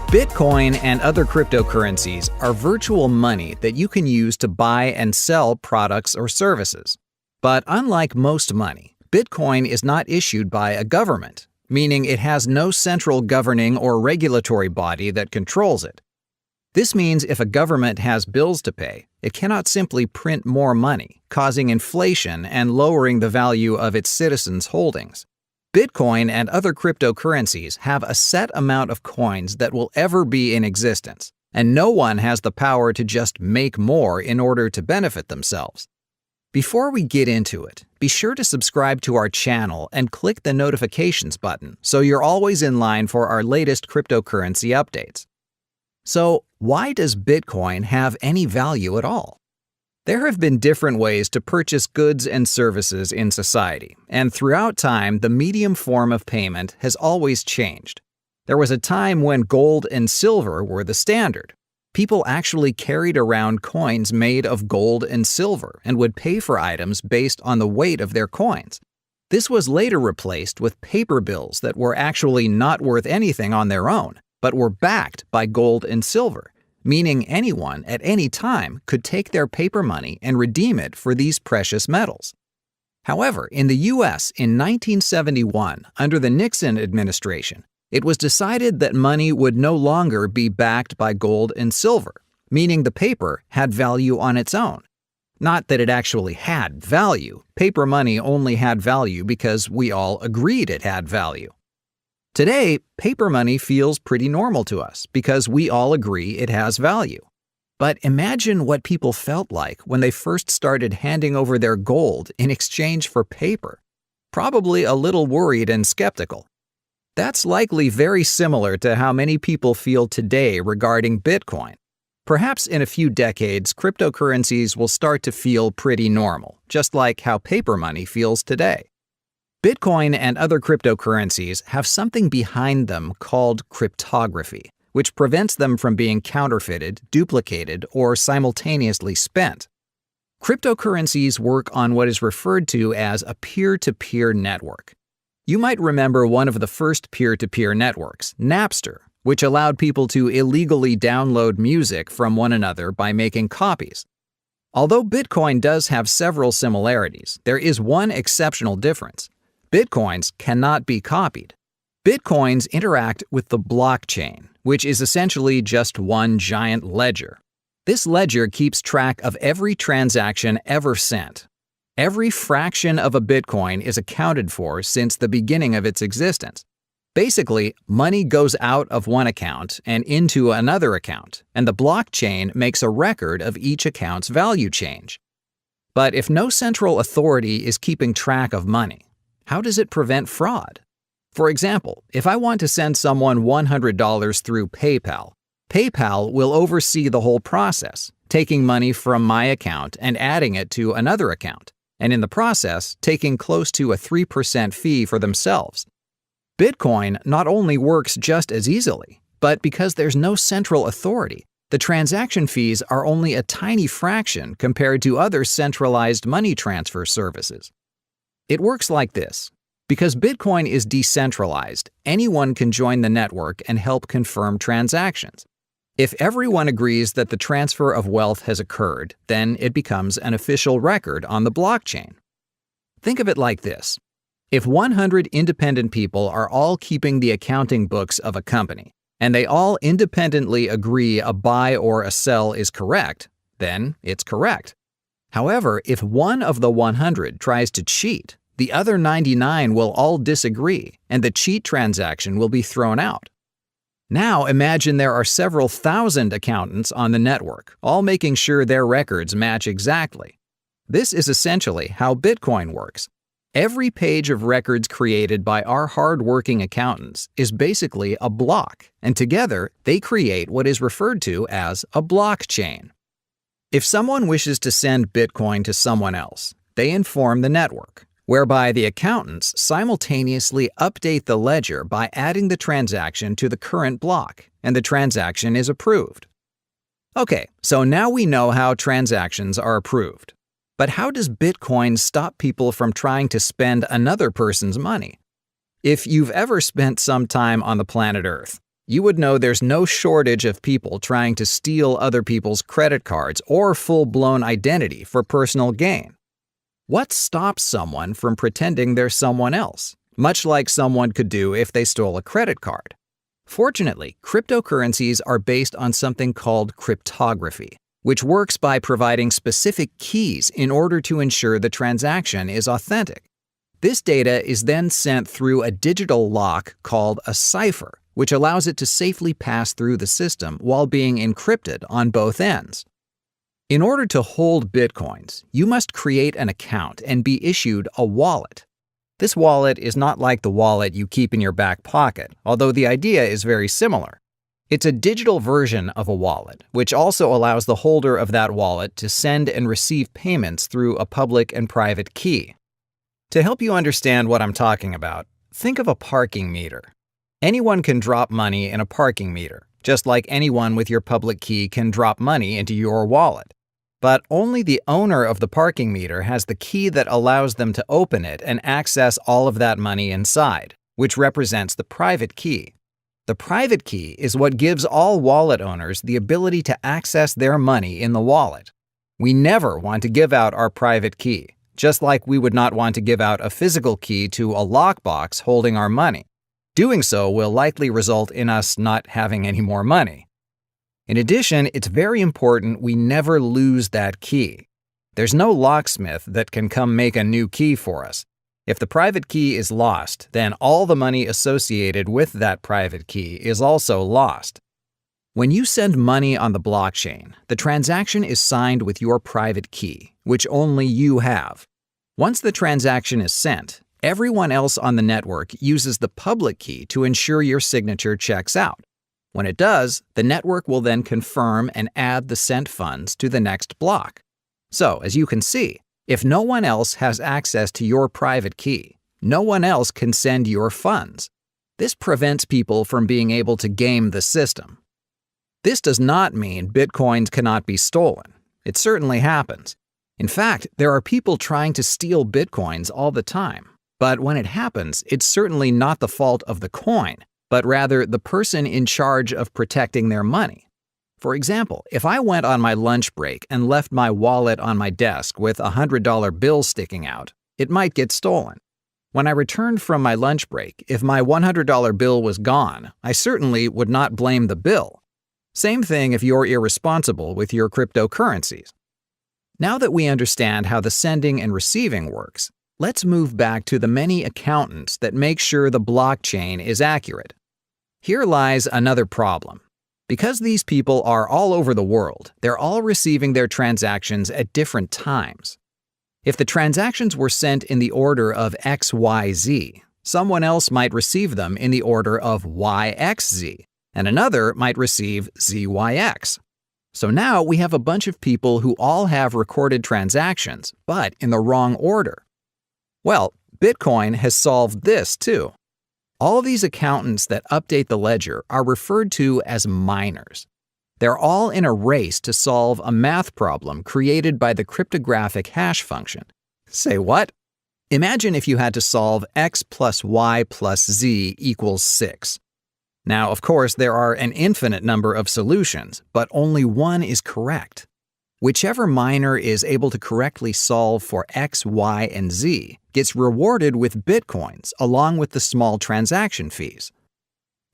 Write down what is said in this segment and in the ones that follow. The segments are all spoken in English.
Bitcoin and other cryptocurrencies are virtual money that you can use to buy and sell products or services. But unlike most money, Bitcoin is not issued by a government, meaning it has no central governing or regulatory body that controls it. This means if a government has bills to pay, it cannot simply print more money, causing inflation and lowering the value of its citizens' holdings. Bitcoin and other cryptocurrencies have a set amount of coins that will ever be in existence, and no one has the power to just make more in order to benefit themselves. Before we get into it, be sure to subscribe to our channel and click the notifications button so you're always in line for our latest cryptocurrency updates. So, why does Bitcoin have any value at all? There have been different ways to purchase goods and services in society, and throughout time, the medium form of payment has always changed. There was a time when gold and silver were the standard. People actually carried around coins made of gold and silver and would pay for items based on the weight of their coins. This was later replaced with paper bills that were actually not worth anything on their own, but were backed by gold and silver, meaning anyone at any time could take their paper money and redeem it for these precious metals. However, in the U.S. in 1971, under the Nixon administration, it was decided that money would no longer be backed by gold and silver, meaning the paper had value on its own. Not that it actually had value. Paper money only had value because we all agreed it had value. Today, paper money feels pretty normal to us because we all agree it has value. But imagine what people felt like when they first started handing over their gold in exchange for paper. Probably a little worried and skeptical. That's likely very similar to how many people feel today regarding Bitcoin. Perhaps in a few decades, cryptocurrencies will start to feel pretty normal, just like how paper money feels today. Bitcoin and other cryptocurrencies have something behind them called cryptography, which prevents them from being counterfeited, duplicated, or simultaneously spent. Cryptocurrencies work on what is referred to as a peer-to-peer network. You might remember one of the first peer-to-peer networks, Napster, which allowed people to illegally download music from one another by making copies. Although Bitcoin does have several similarities, there is one exceptional difference. Bitcoins cannot be copied. Bitcoins interact with the blockchain, which is essentially just one giant ledger. This ledger keeps track of every transaction ever sent. Every fraction of a Bitcoin is accounted for since the beginning of its existence. Basically, money goes out of one account and into another account, and the blockchain makes a record of each account's value change. But if no central authority is keeping track of money, how does it prevent fraud? For example, if I want to send someone $100 through PayPal, PayPal will oversee the whole process, taking money from my account and adding it to another account, and in the process, taking close to a 3% fee for themselves. Bitcoin not only works just as easily, but because there's no central authority, the transaction fees are only a tiny fraction compared to other centralized money transfer services. It works like this. Because Bitcoin is decentralized, anyone can join the network and help confirm transactions. If everyone agrees that the transfer of wealth has occurred, then it becomes an official record on the blockchain. Think of it like this. If 100 independent people are all keeping the accounting books of a company, and they all independently agree a buy or a sell is correct, then it's correct. However, if one of the 100 tries to cheat, the other 99 will all disagree, and the cheat transaction will be thrown out. Now imagine there are several thousand accountants on the network, all making sure their records match exactly. This is essentially how Bitcoin works. Every page of records created by our hard-working accountants is basically a block, and together they create what is referred to as a blockchain. If someone wishes to send Bitcoin to someone else, they inform the network, whereby the accountants simultaneously update the ledger by adding the transaction to the current block, and the transaction is approved. Okay, so now we know how transactions are approved. But how does Bitcoin stop people from trying to spend another person's money? If you've ever spent some time on the planet Earth, you would know there's no shortage of people trying to steal other people's credit cards or full-blown identity for personal gain. What stops someone from pretending they're someone else, much like someone could do if they stole a credit card? Fortunately, cryptocurrencies are based on something called cryptography, which works by providing specific keys in order to ensure the transaction is authentic. This data is then sent through a digital lock called a cipher, which allows it to safely pass through the system while being encrypted on both ends. In order to hold Bitcoins, you must create an account and be issued a wallet. This wallet is not like the wallet you keep in your back pocket, although the idea is very similar. It's a digital version of a wallet, which also allows the holder of that wallet to send and receive payments through a public and private key. To help you understand what I'm talking about, think of a parking meter. Anyone can drop money in a parking meter, just like anyone with your public key can drop money into your wallet. But only the owner of the parking meter has the key that allows them to open it and access all of that money inside, which represents the private key. The private key is what gives all wallet owners the ability to access their money in the wallet. We never want to give out our private key, just like we would not want to give out a physical key to a lockbox holding our money. Doing so will likely result in us not having any more money. In addition, it's very important we never lose that key. There's no locksmith that can come make a new key for us. If the private key is lost, then all the money associated with that private key is also lost. When you send money on the blockchain, the transaction is signed with your private key, which only you have. Once the transaction is sent, everyone else on the network uses the public key to ensure your signature checks out. When it does, the network will then confirm and add the sent funds to the next block. So, as you can see, if no one else has access to your private key, no one else can send your funds. This prevents people from being able to game the system. This does not mean Bitcoins cannot be stolen. It certainly happens. In fact, there are people trying to steal Bitcoins all the time. But when it happens, it's certainly not the fault of the coin, but rather the person in charge of protecting their money. For example, if I went on my lunch break and left my wallet on my desk with a $100 bill sticking out, it might get stolen. When I returned from my lunch break, if my $100 bill was gone, I certainly would not blame the bill. Same thing if you're irresponsible with your cryptocurrencies. Now that we understand how the sending and receiving works, let's move back to the many accountants that make sure the blockchain is accurate. Here lies another problem. Because these people are all over the world, they're all receiving their transactions at different times. If the transactions were sent in the order of XYZ, someone else might receive them in the order of YXZ, and another might receive ZYX. So now we have a bunch of people who all have recorded transactions, but in the wrong order. Well, Bitcoin has solved this too. All these accountants that update the ledger are referred to as miners. They're all in a race to solve a math problem created by the cryptographic hash function. Say what? Imagine if you had to solve x plus y plus z equals 6. Now, of course, there are an infinite number of solutions, but only one is correct. Whichever miner is able to correctly solve for x, y, and z gets rewarded with Bitcoins along with the small transaction fees.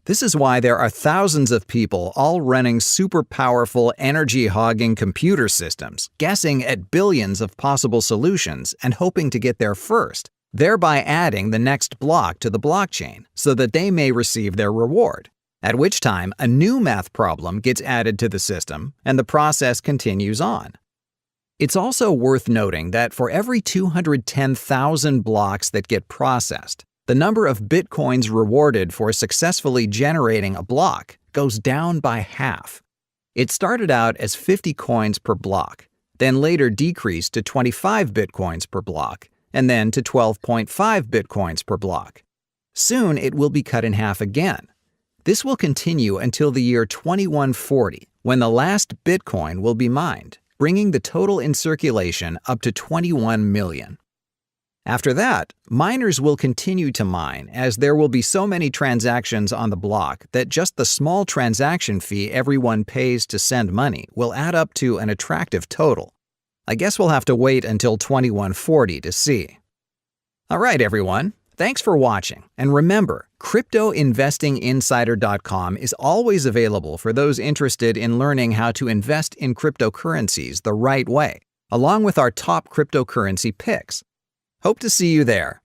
This is why there are thousands of people all running super powerful energy-hogging computer systems, guessing at billions of possible solutions and hoping to get there first, thereby adding the next block to the blockchain so that they may receive their reward, at which time a new math problem gets added to the system and the process continues on. It's also worth noting that for every 210,000 blocks that get processed, the number of Bitcoins rewarded for successfully generating a block goes down by half. It started out as 50 coins per block, then later decreased to 25 Bitcoins per block, and then to 12.5 Bitcoins per block. Soon it will be cut in half again. This will continue until the year 2140, when the last Bitcoin will be mined, bringing the total in circulation up to 21 million. After that, miners will continue to mine as there will be so many transactions on the block that just the small transaction fee everyone pays to send money will add up to an attractive total. I guess we'll have to wait until 2140 to see. Alright everyone, thanks for watching, and remember, CryptoInvestingInsider.com is always available for those interested in learning how to invest in cryptocurrencies the right way, along with our top cryptocurrency picks. Hope to see you there.